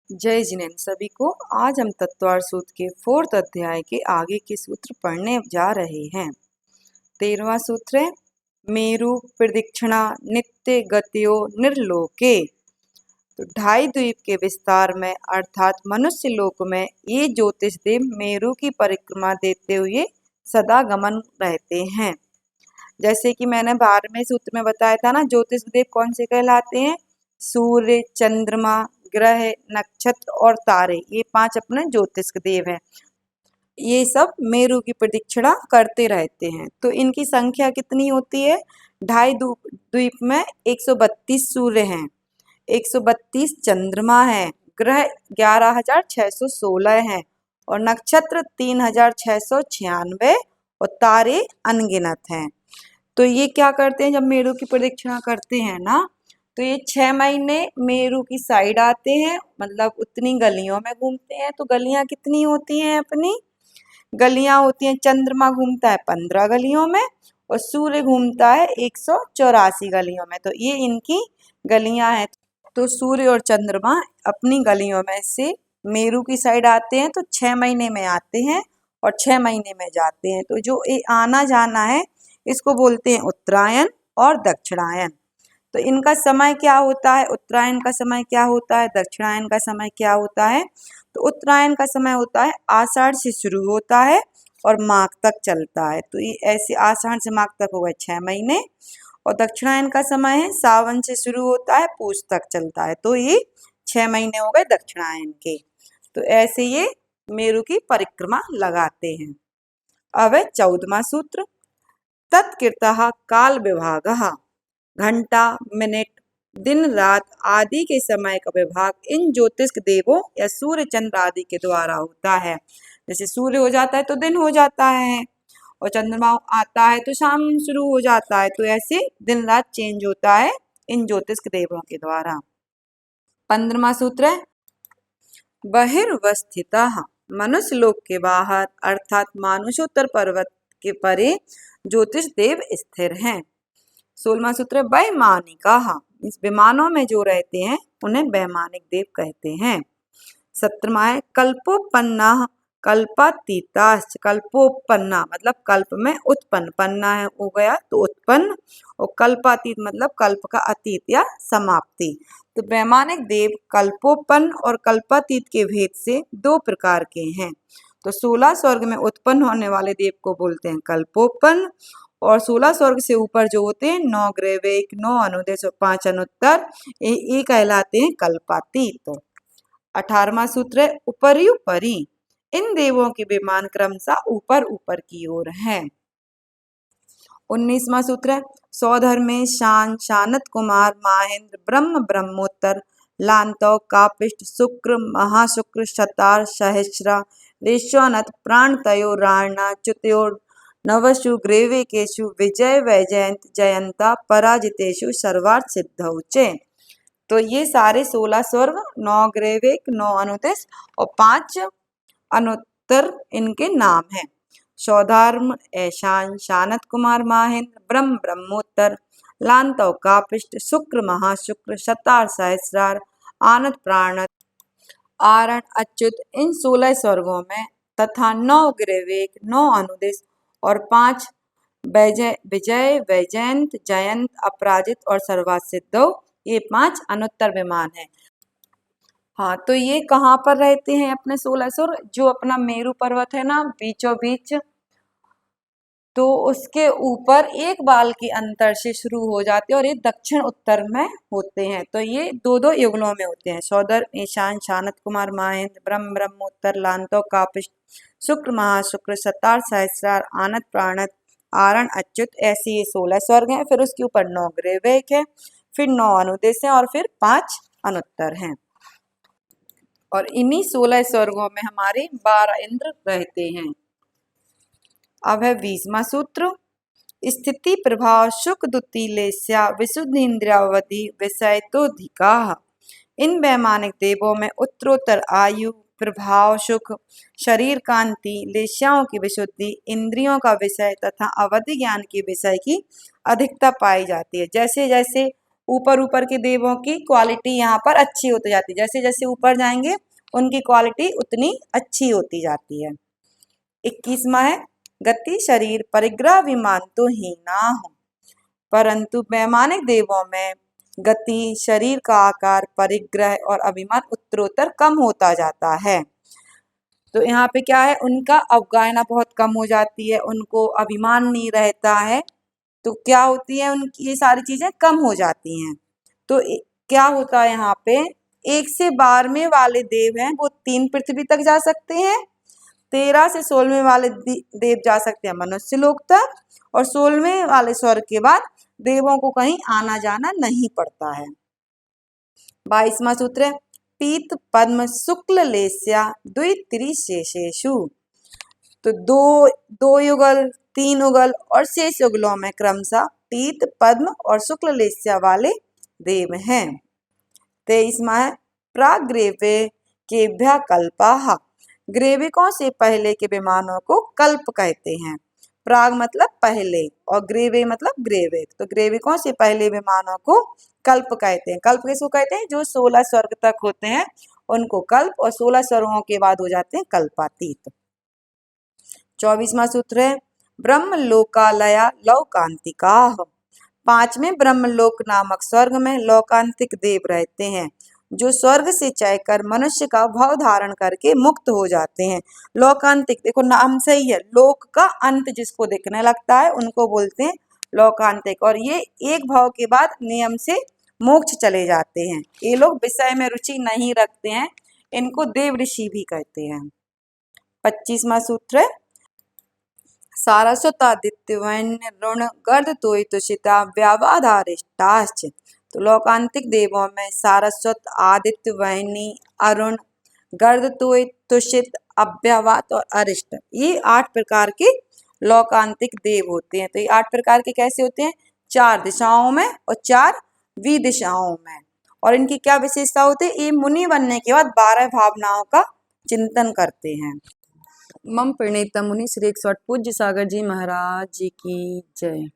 जय जिनेन्द्र सभी को। आज हम तत्वार्थ सूत्र के 4th अध्याय के आगे के सूत्र पढ़ने जा रहे हैं। 13वां सूत्र है मेरु प्रदक्षिणा नित्य गत्यो निर्लोके। तो ढाई द्वीप के विस्तार में अर्थात मनुष्य लोक में ये ज्योतिष देव मेरु की परिक्रमा देते हुए सदा गमन रहते हैं। जैसे कि मैंने 12वें सूत्र में बताया था ना, ज्योतिष देव कौन से कहलाते हैं? सूर्य, चंद्रमा, ग्रह, नक्षत्र और तारे, ये 5 अपने ज्योतिष देव हैं। ये सब मेरु की प्रदक्षिणा करते रहते हैं। तो इनकी संख्या कितनी होती है? ढाई द्वीप में 132 सूर्य हैं, 132 चंद्रमा है, ग्रह 11,616 हैं और नक्षत्र 3,696 और तारे अनगिनत हैं। तो ये क्या करते हैं? जब मेरु की प्रदक्षिणा करते हैं ना, तो ये 6 महीने मेरु की साइड आते हैं, मतलब उतनी गलियों में घूमते हैं। तो गलियां कितनी होती हैं? अपनी गलियां होती हैं, चंद्रमा घूमता है 15 गलियों में और सूर्य घूमता है 184 गलियों में। तो ये इनकी गलियां हैं। तो सूर्य और चंद्रमा अपनी गलियों में से मेरु की साइड आते हैं, तो 6 महीने में आते हैं और 6 महीने में जाते हैं। तो जो ये आना जाना है इसको बोलते हैं उत्तरायण और दक्षिणायन। तो इनका समय क्या होता है? उत्तरायण का समय क्या होता है? दक्षिणायन का समय क्या होता है? तो उत्तरायण का समय होता है आषाढ़ से शुरू होता है और माघ तक चलता है। तो ये ऐसे आषाढ़ से माघ तक हो गए 6 महीने। और दक्षिणायन का समय है सावन से शुरू होता है पूष तक चलता है। तो ये 6 महीने हो गए दक्षिणायन के। तो ऐसे ये मेरु की परिक्रमा लगाते हैं। अब है 14वां सूत्र तत्कृतः काल विभागः। घंटा, मिनट, दिन, रात आदि के समय का विभाग इन ज्योतिष देवों या सूर्य, चंद्र आदि के द्वारा होता है। जैसे सूर्य हो जाता है तो दिन हो जाता है और चंद्रमा आता है तो शाम शुरू हो जाता है। तो ऐसे दिन रात चेंज होता है इन ज्योतिष देवों के द्वारा। 15वां सूत्र है बहिर्वस्थितः। मनुष्य लोक के बाहर अर्थात मानुषोत्तर पर्वत के परे ज्योतिष देव स्थिर हैं। 16वां सूत्र वैमानिकाः। इस विमानों में जो रहते हैं उन्हें वैमानिक देव कहते हैं। 17वां है कल्पोपन्ना कल्पातीताश्च। कल्पोपन्ना मतलब कल्प में उत्पन्न, पन्ना है हो गया तो उत्पन्न, और कल्पातीत मतलब कल्प का अतीत या समाप्ति। तो वैमानिक देव कल्पोपन्न और कल्पातीत के भेद से 2 प्रकार के हैं। तो 16 स्वर्ग में उत्पन्न होने वाले देव को बोलते हैं कल्पोपन्न और 16 स्वर्ग से ऊपर जो होते हैं 9 ग्रैविक, 9 अनुदेश और 5 अनुत्तर, ये कहलाते हैं कल्पातीत। 18वां सूत्र है उपरि। इन देवों के विमान क्रमशः ऊपर ऊपर की ओर है। 19वां सूत्र है सौधर्मे शान शानत कुमार माहेंद्र ब्रह्म ब्रह्मोत्तर लांतव कापिष्ट शुक्र महाशुक्र शतार सहस्रा रेश्वानत प्राण तयो राणा च्युत्योर नवशु ग्रेविकेशु विजय वैजयंत जयंता पराजितेशु सर्वार्थ सिद्धौचे। तो ये सारे 16 स्वर्ग, 9 ग्रेविक, 9 अनुदेश और 5 अनुत्तर इनके नाम हैं। सौधर्म ऐशान शानत कुमार माहेंद्र ब्रह्म ब्रह्मोत्तर लांतव कापिष्ट शुक्र महाशुक्र शतार सहस्रार आनत प्राणत आरण अच्युत। इन 16 स्वर्गों में तथा 9 ग्रेविक, 9 अनुदेश और 5 विजय वैजयंत जयंत अपराजित और सर्वार्थ सिद्धौ, ये 5 अनुत्तर विमान हैं। हाँ, तो ये कहाँ पर रहते हैं अपने 16 स्वर्ग? जो अपना मेरु पर्वत है ना बीचों बीच, तो उसके ऊपर एक बाल के अंतर से शुरू हो जाते हैं और ये दक्षिण उत्तर में होते हैं। तो ये 2-2 युगलों में होते हैं। सौदर ईशान शानत कुमार माहेंद्र ब्रह्म ब्रह्मोत्तर लांतव कापिष्ट शुक्र महाशुक्र शतार सहस्रार आनत प्राणत आरण अच्युत, ऐसे ये 16 स्वर्ग हैं। फिर उसके ऊपर 9 ग्रेविक है, फिर 9 अनुदेश हैं और फिर 5 अनुत्तर हैं। और इन्हीं 16 स्वर्गों में हमारे 12 इंद्र रहते हैं। अब है 20वां सूत्र स्थिति प्रभाव सुख दुतिलेस्या विशुद्धि इंद्रियावधि विषय तो धिकाः। इन वैमानिक देवों में उत्तरोत्तर आयु, प्रभाव, सुख, शरीर कांति, लेस्याओं की विशुद्धि, इंद्रियों का विषय तथा अवधि ज्ञान के विषय की अधिकता पाई जाती है। जैसे जैसे ऊपर ऊपर के देवों की क्वालिटी यहाँ पर अच्छी होती जाती है, जैसे जैसे ऊपर जाएंगे उनकी क्वालिटी उतनी अच्छी होती जाती है। 21वां है गति शरीर परिग्रह विमान तो हीना हो, परंतु वैमानिक देवों में गति शरीर का आकार परिग्रह और अभिमान उत्तरोत्तर कम होता जाता है। तो यहाँ पे क्या है, उनका अवगाहना बहुत कम हो जाती है, उनको अभिमान नहीं रहता है, तो क्या होती है उनकी ये सारी चीजें कम हो जाती हैं। तो क्या होता है यहाँ पे 1 से 12वें वाले देव हैं वो 3 पृथ्वी तक जा सकते हैं, 13 से 16वें वाले देव जा सकते हैं मनुष्य लोक तक, और 16वें वाले स्वर्ग के बाद देवों को कहीं आना जाना नहीं पड़ता है। 22वां सूत्र है पीत पद्म शुक्ल लेस्या द्वित्रिशेषेषु। तो दो युगल, 3 युगल और शेष युगलों में क्रमशः पीत पद्म और शुक्ल लेस्या वाले देव हैं। 23वां है प्राग्रेवे केभ्य कल्पाः। ग्रेविकों से पहले के विमानों को कल्प कहते हैं। प्राग मतलब पहले और ग्रेवे मतलब ग्रेविक, तो ग्रेविकों से पहले विमानों को कल्प कहते हैं। कल्प किसको कहते हैं, जो 16 स्वर्ग तक होते हैं उनको कल्प, और 16 स्वर्गों के बाद हो जाते हैं कल्पातीत। 24वां सूत्र है ब्रह्मलोकालया लौकांतिका। 5वें ब्रह्मलोक नामक स्वर्ग में लौकांतिक देव रहते हैं, जो स्वर्ग से चयकर मनुष्य का भाव धारण करके मुक्त हो जाते हैं। लौकांतिक देखो नाम से ही है, लोक का अंत जिसको दिखने लगता है उनको बोलते हैं लौकांतिक, और ये एक भाव के बाद नियम से मोक्ष चले जाते हैं। ये लोग विषय में रुचि नहीं रखते हैं, इनको देव ऋषि भी कहते हैं। 25वां सूत्र है सारस्वतादित्य वैन्य ऋण गर्द तोय तुषिता व्यावाधारिष्टाश्च। तो लौकांतिक देवों में सारस्वत, आदित्य, वैनी, अरुण, गर्द तोय, तुषित, अव्यवात और अरिष्ट, ये 8 प्रकार के लौकांतिक देव होते हैं। तो ये 8 प्रकार के कैसे होते हैं, 4 दिशाओं में और 4 विदिशाओं में। और इनकी क्या विशेषता होती है, ये मुनि बनने के बाद 12 भावनाओं का चिंतन करते हैं। मम प्रणीतम मुनि श्री 108 पूज्य सागर जी महाराज जी की जय।